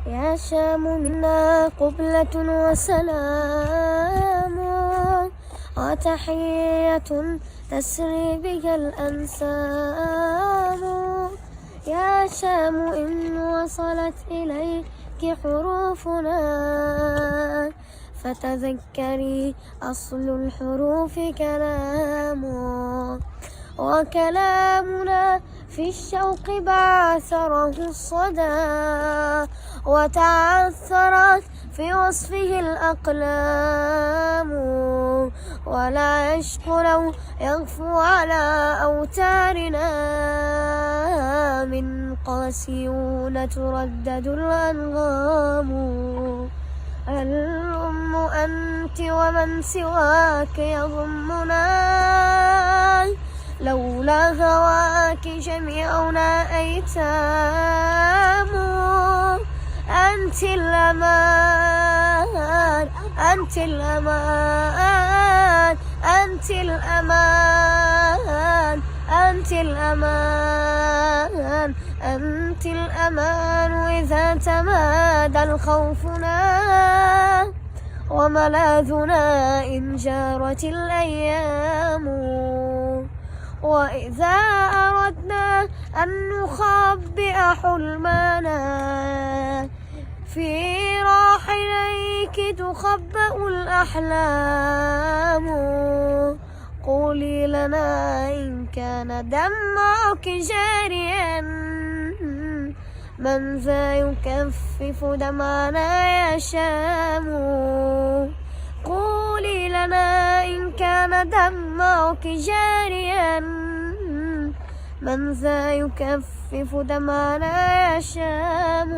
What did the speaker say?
يا شام منا قبلة وسلام وتحية تسري بها الأنسام. يا شام إن وصلت إليك حروفنا فتذكري أصل الحروف كلام، وكلامنا في الشوق بعثره الصدى وتعثرت في وصفه الأقلام. ولا يشق لو يغفو على أوتارنا من قاسيون تردد الأنغام. الأم أنت ومن سواك يضمنا، لولا هواك جميعنا أيتام. أنت الأمان أنت الأمان أنت الأمان أنت الأمان أنت الأمان إذا تمادى الخوفنا وملاذنا إن جارت الأيام. وإذا أردنا أن نخبئ حلمنا في راحليك تخبأ الأحلام. قولي لنا إن كان دمعك جاريا من ذا يكفف دمعنا يا شام. قولي لنا إن كان دمعك جاريا من ذا يكفف دمعنا يا شام.